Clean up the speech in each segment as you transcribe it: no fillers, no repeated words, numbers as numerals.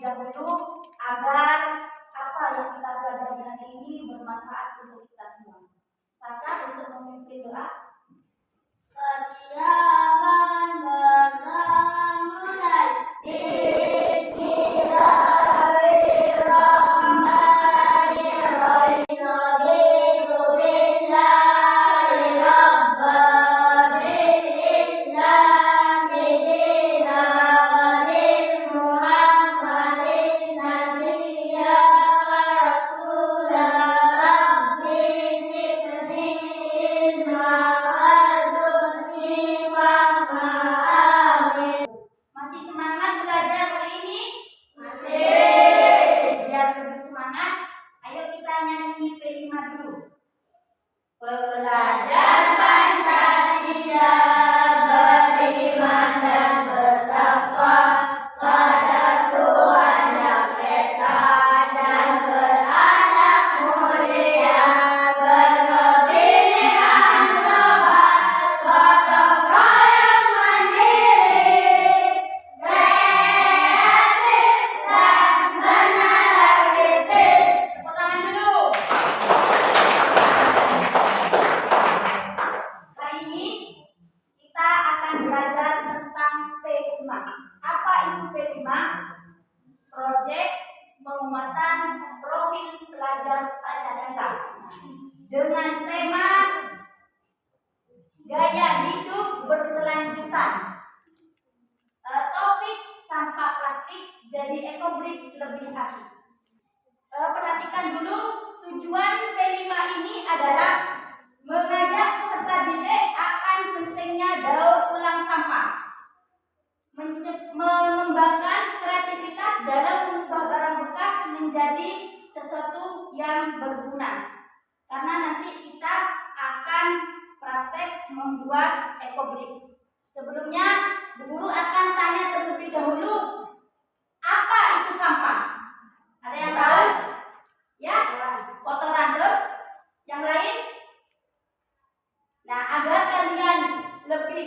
dahulu agar apa yang kita pelajari hari ini bermanfaat untuk kita semua. Saka untuk memimpin doa. Persiapan bersama mulai. Masih semangat belajar hari ini? Masih. Biar lebih semangat, ayo kita nyanyi P5 dulu. Belajar Pancasila, beriman dan bertakwa pada Tuhan Yang Esa dan beradab mulia, berkebinekaan tobat, gotong royong mandiri, kreatif dan benar kritis. Tepuk tangan dulu. Hari ini kita akan belajar tentang P5. Apa itu P5? Proyek penguatan profil pelajar Pancasila dengan tema gaya hidup berkelanjutan. Topik sampah plastik jadi ekobrik lebih asik. Perhatikan dulu, tujuan P5 ini adalah mengajak peserta didik akan pentingnya daur ulang sampah, mengembangkan kreativitas dalam mengubah barang bekas menjadi sesuatu yang berguna. Karena nanti kita akan praktek membuat ekobrik. Sebelumnya, Bu Guru akan tanya terlebih dahulu, apa itu sampah? Ada yang tahu? Ya, kotoran. Terus yang lain? Nah, agar kalian lebih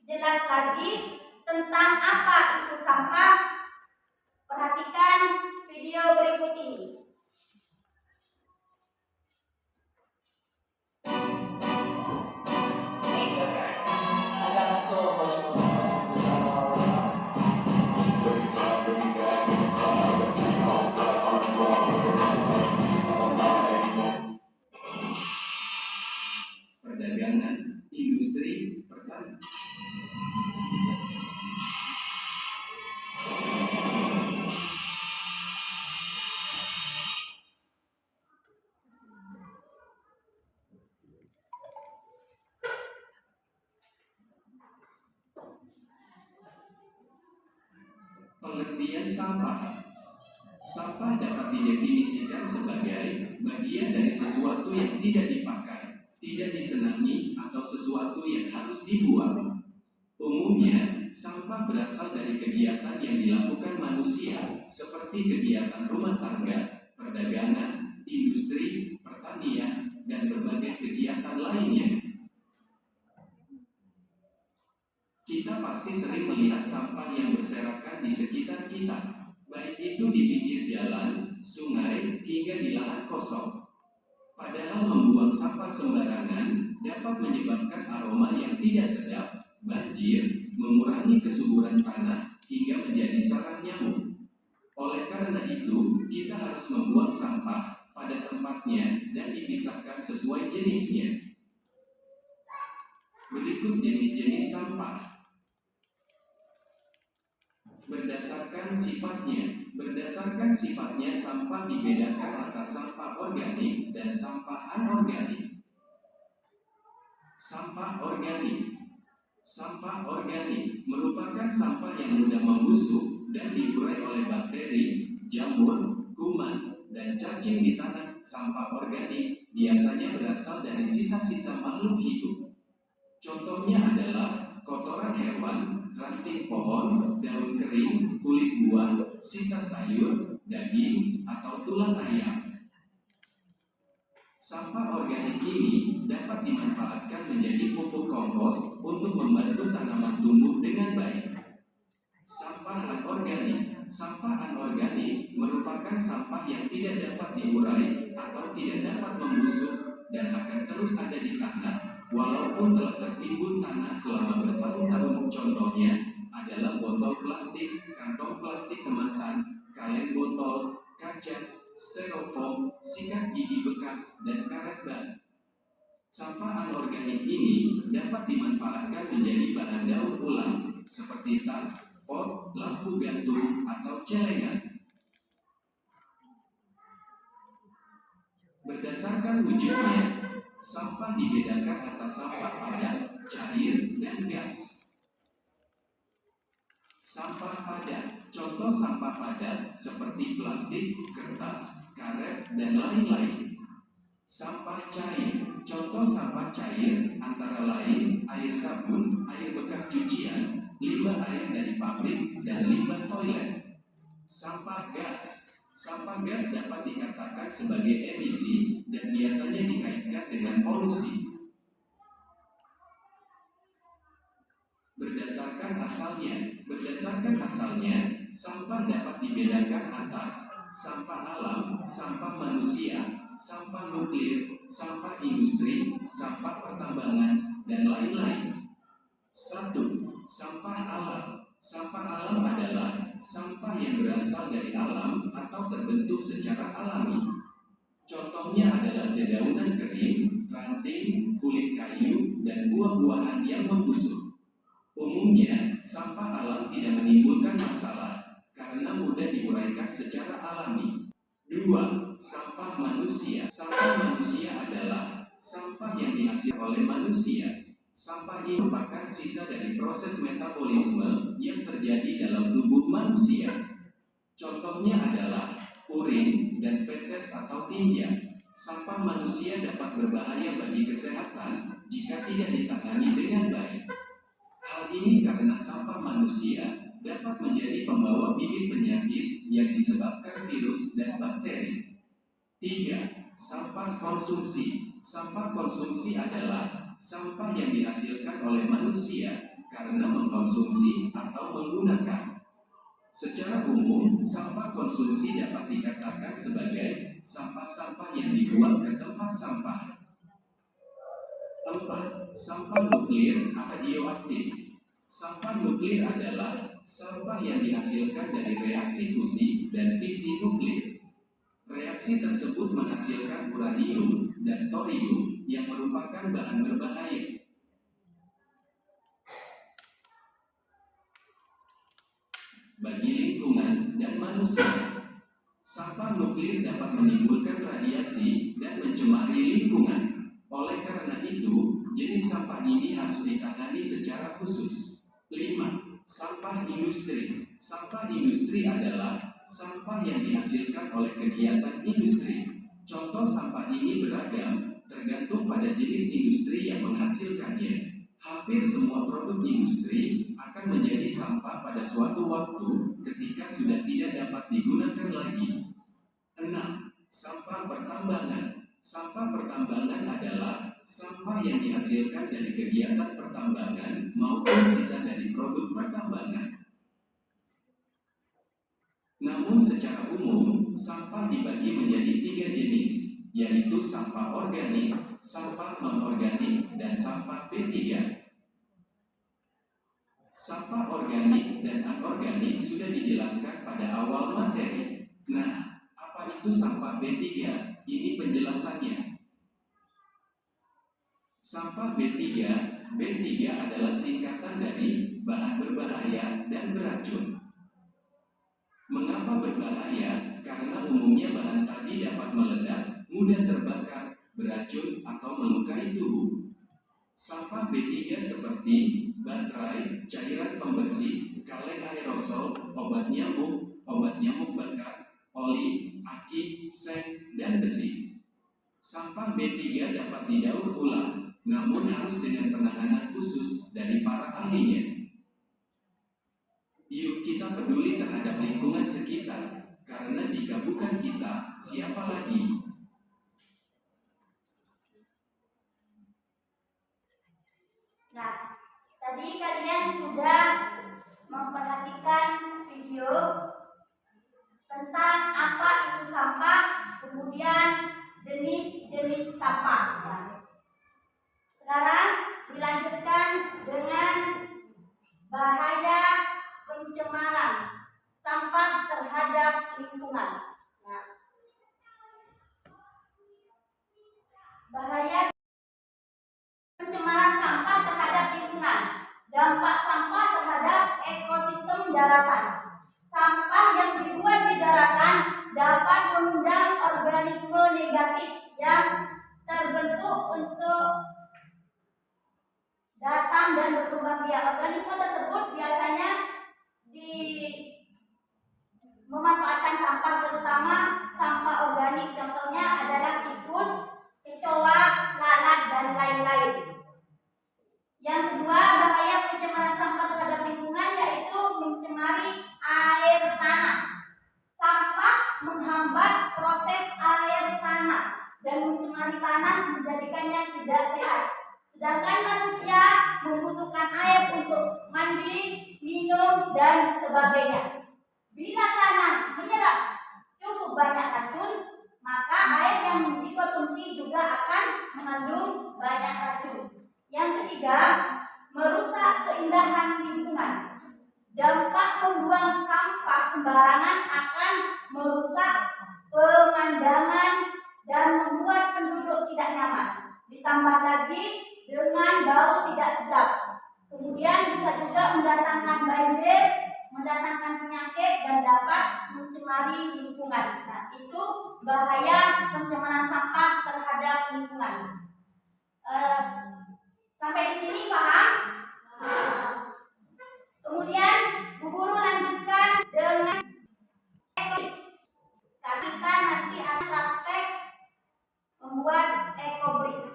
jelas lagi tentang apa itu sampah, perhatikan video berikut ini. Perdagangan, industri, pertanian. Pengertian sampah. Sampah dapat didefinisikan sebagai bagian dari sesuatu yang tidak dipakai, tidak disenangi, atau sesuatu yang harus dibuang. Umumnya, sampah berasal dari kegiatan yang dilakukan manusia, seperti kegiatan rumah tangga, perdagangan, industri, pertanian, dan berbagai kegiatan lainnya. Kita pasti sering melihat sampah yang berserakan di sekitar kita, baik itu di pinggir jalan, sungai, hingga di lahan kosong. Padahal membuang sampah sembarangan dapat menyebabkan aroma yang tidak sedap, banjir, mengurangi kesuburan tanah, hingga menjadi sarang nyamuk. Oleh karena itu, kita harus membuang sampah pada tempatnya dan dipisahkan sesuai jenisnya. Berikut jenis-jenis sampah. Berdasarkan sifatnya, sampah dibedakan atas sampah organik dan sampah anorganik. Sampah organik merupakan sampah yang mudah membusuk dan diurai oleh bakteri, jamur, kuman, dan cacing di tanah. Sampah organik biasanya berasal dari sisa-sisa makhluk hidup. Contohnya adalah kotoran hewan, ranting pohon, daun kering, kulit buah, sisa sayur, daging, atau tulang ayam. Sampah organik ini dapat dimanfaatkan menjadi pupuk kompos untuk membantu tanaman tumbuh dengan baik. Sampah anorganik sampah anorganik merupakan sampah yang tidak dapat diurai atau tidak dapat membusuk dan akan terus ada di tanah walaupun telah tertimbun tanah selama bertahun-tahun. Contohnya adalah botol plastik, kantong plastik kemasan, kaleng botol, kaca, styrofoam, sikat gigi bekas, dan karet ban. Sampah anorganik ini dapat dimanfaatkan menjadi bahan daur ulang seperti tas, pot, lampu gantung, atau celengan. Berdasarkan wujudnya, sampah dibedakan atas sampah padat, cair, dan gas. Sampah padat, contoh sampah padat seperti plastik, kertas, karet, dan lain-lain. Sampah cair, contoh sampah cair antara lain air sabun, air bekas cucian, limbah air dari pabrik, dan limbah toilet. Sampah gas, sampah gas dapat dikatakan sebagai emisi dan biasanya dikaitkan dengan polusi. Berdasarkan asalnya, sampah dapat dibedakan atas sampah alam, sampah manusia, sampah nuklir, sampah industri, sampah pertambangan, dan lain-lain. 1. Sampah alam. Sampah alam adalah sampah yang berasal dari alam atau terbentuk secara alami. Contohnya adalah dedaunan kering, ranting, kulit kayu, dan buah-buahan yang membusuk. Umumnya, sampah alam tidak menimbulkan masalah karena mudah diuraikan secara alami. 2. Sampah manusia. Sampah manusia adalah sampah yang dihasilkan oleh manusia. Sampah ini merupakan sisa dari proses metabolisme yang terjadi dalam tubuh manusia. Contohnya adalah urin dan feses atau tinja. Sampah manusia dapat berbahaya bagi kesehatan jika tidak ditangani dengan baik. Hal ini karena sampah manusia dapat menjadi pembawa bibit penyakit yang disebabkan virus dan bakteri. 3. Sampah konsumsi. Sampah konsumsi adalah sampah yang dihasilkan oleh manusia karena mengkonsumsi atau menggunakan. Secara umum, sampah konsumsi dapat dikatakan sebagai sampah-sampah yang dibuang ke tempat sampah. 4. Sampah nuklir radioaktif. Sampah nuklir adalah sampah yang dihasilkan dari reaksi fusi dan fisi nuklir. Reaksi tersebut menghasilkan uranium dan thorium yang merupakan bahan berbahaya bagi lingkungan dan manusia. Sampah nuklir dapat menimbulkan radiasi dan mencemari lingkungan. Oleh karena itu, jenis sampah ini harus ditangani secara khusus. 5. Sampah industri. Sampah industri adalah sampah yang dihasilkan oleh kegiatan industri. Contoh sampah ini beragam, tergantung pada jenis industri yang menghasilkannya. Hampir semua produk industri akan menjadi sampah pada suatu waktu ketika sudah tidak dapat digunakan lagi. 6. Sampah pertambangan. Sampah pertambangan adalah sampah yang dihasilkan dari kegiatan pertambangan maupun sisa dari produk pertambangan. Namun secara umum, sampah dibagi menjadi 3 jenis, yaitu sampah organik, sampah non-organik, dan sampah B3. Sampah organik dan anorganik sudah dijelaskan pada awal materi. Nah, apa itu sampah B3? Ini penjelasannya. Sampah B3 adalah singkatan dari bahan berbahaya dan beracun. Mengapa berbahaya? Karena umumnya bahan tadi dapat meledak, mudah terbakar, beracun, atau melukai tubuh. Sampah B3 seperti baterai, cairan pembersih, kaleng aerosol, obat nyamuk bakar, oli, aki, seng, dan besi. Sampah B3 dapat didaur ulang, namun harus dengan penanganan khusus dari para ahlinya. Yuk kita peduli terhadap lingkungan sekitar, karena jika bukan kita, siapa lagi? Nah, tadi kalian sudah memperhatikan video tentang apa itu sampah, kemudian jenis-jenis sampah. Ya. Sekarang dilanjutkan dengan bahaya pencemaran sampah terhadap lingkungan. Nah, bahaya pencemaran sampah terhadap lingkungan. Dampak sampah terhadap ekosistem daratan. Sampah yang dibuat di daratan dapat mengundang organisme negatif yang terbentuk untuk datang dan berkembang biak. Organisme tersebut biasanya memanfaatkan sampah, terutama sampah organik. Contohnya adalah tikus, kecoa, lalat, dan lain-lain. Yang kedua, bahaya pencemaran sampah terhadap lingkungan yaitu mencemari air tanah. Sampah menghambat proses air tanah dan mencemari tanah, menjadikannya tidak sehat. Sedangkan manusia membutuhkan air untuk mandi, minum, dan sebagainya. Bila tanah menyerap cukup banyak racun, maka air yang dikonsumsi juga akan mengandung banyak racun. Yang ketiga, merusak keindahan lingkungan. Dampak membuang sampah sembarangan akan merusak pemandangan dan membuat penduduk tidak nyaman. Ditambah lagi dengan bau tidak sedap. Kemudian bisa juga mendatangkan banjir, mendatangkan penyakit, dan dapat mencemari lingkungan. Nah, itu bahaya pencemaran sampah terhadap lingkungan. Sampai di sini paham? Kemudian Bu Guru lanjutkan dengan ekobrik. Kita nanti akan praktek membuat ekobrik.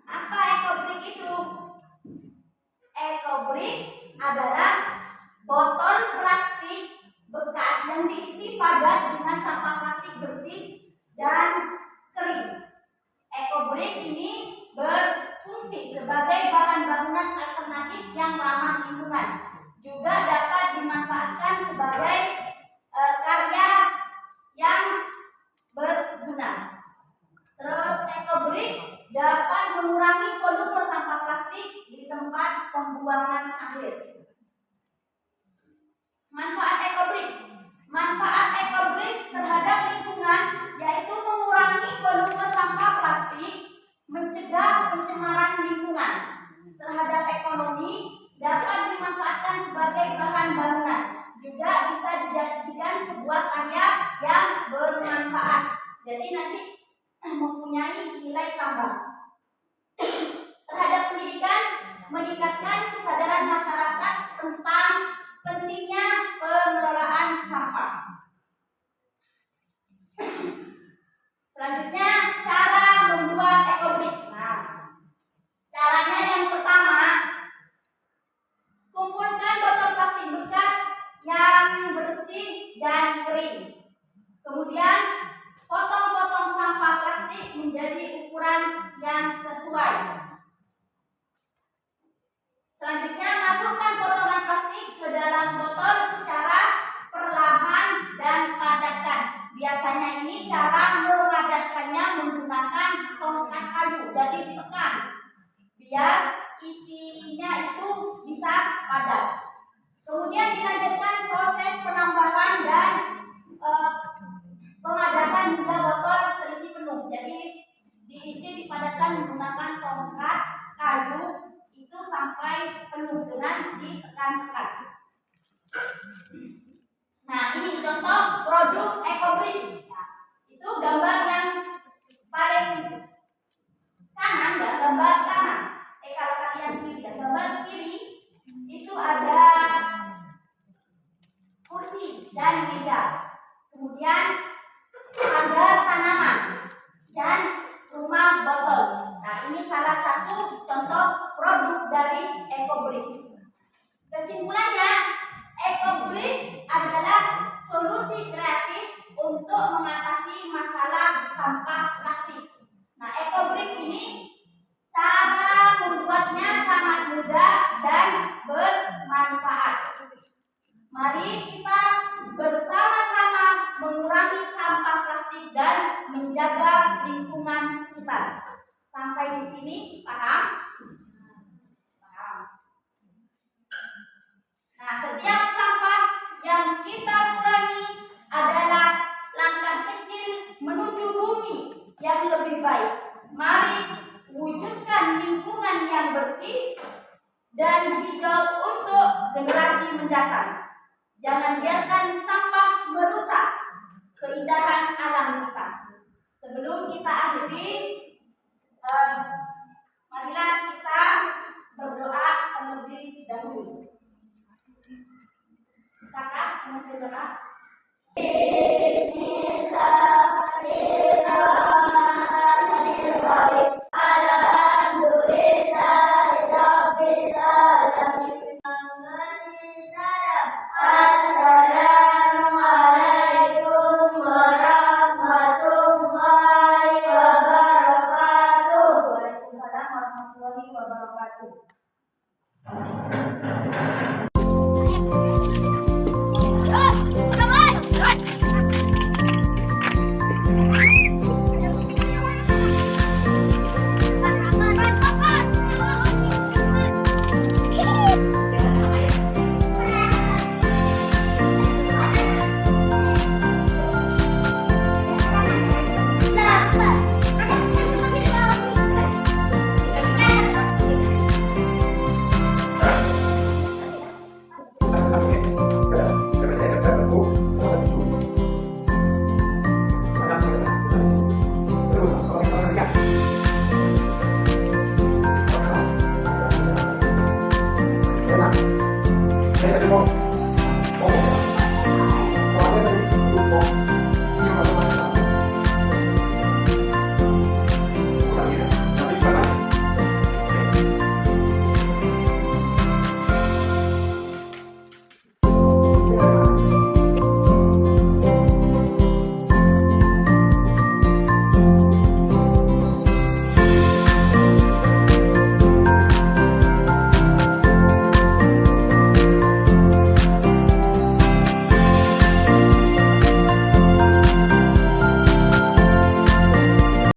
Apa ekobrik itu? Ekobrik adalah botol plastik bekas yang diisi padat dengan sampah plastik bersih dan kering. Ekobrik ini berfungsi sebagai bahan bangunan alternatif yang ramah lingkungan. Juga dapat dimanfaatkan sebagai karya yang berguna. Terus ekobrik dapat mengurangi volume sampah plastik di tempat pembuangan akhir. Manfaat ekobrik. Manfaat ekobrik terhadap lingkungan yaitu mengurangi volume sampah plastik, mencegah pencemaran lingkungan. Terhadap ekonomi dapat dimanfaatkan sebagai bahan bangunan. Juga bisa dijadikan sebuah karya yang bermanfaat. Jadi nanti mempunyai nilai tambah. Terhadap pendidikan, meningkatkan kesadaran masyarakat tentang pentingnya pengelolaan sampah. Selanjutnya, cara membuat ekobrik. Nah, caranya yang pertama, kumpulkan botol plastik bekas yang bersih dan kering. Kemudian, potong-potong sampah plastik menjadi ukuran yang sesuai. Selanjutnya, masukkan potongan plastik ke dalam botol secara perlahan dan padatkan. Biasanya ini cara mepadatkannya menggunakan tongkat kayu, jadi ditekan biar isinya itu bisa padat. Kemudian dilanjutkan proses penambahan dan pemadatan hingga botol terisi penuh. Jadi diisi dipadatkan menggunakan tongkat kayu itu sampai penuh dengan ditekan-tekan. Nah, ini contoh produk ekobrik. Nah, itu gambar yang paling kanan, ya, gambar kanan. Kalau kalian kiri, ya, gambar kiri itu ada kursi dan meja. Kemudian ada tanaman dan rumah botol. Nah, ini salah satu contoh produk dari ekobrik. Kesimpulannya, ekobrik adalah solusi kreatif untuk mengatasi masalah sampah plastik. Nah, ekobrik ini cara membuatnya sangat mudah dan bermanfaat. Mari kita bersama-sama mengurangi sampah plastik dan menjaga lingkungan sekitar. Sampai di sini paham? Paham. Nah, setiap sampah yang kita kurangi adalah langkah kecil menuju bumi yang lebih baik. Mari wujudkan lingkungan yang bersih dan hijau untuk generasi mendatang. Jangan biarkan sampah merusak keindahan alam kita. Sebelum kita akhiri, marilah kita berdoa terlebih dahulu. Bisakah berdoa?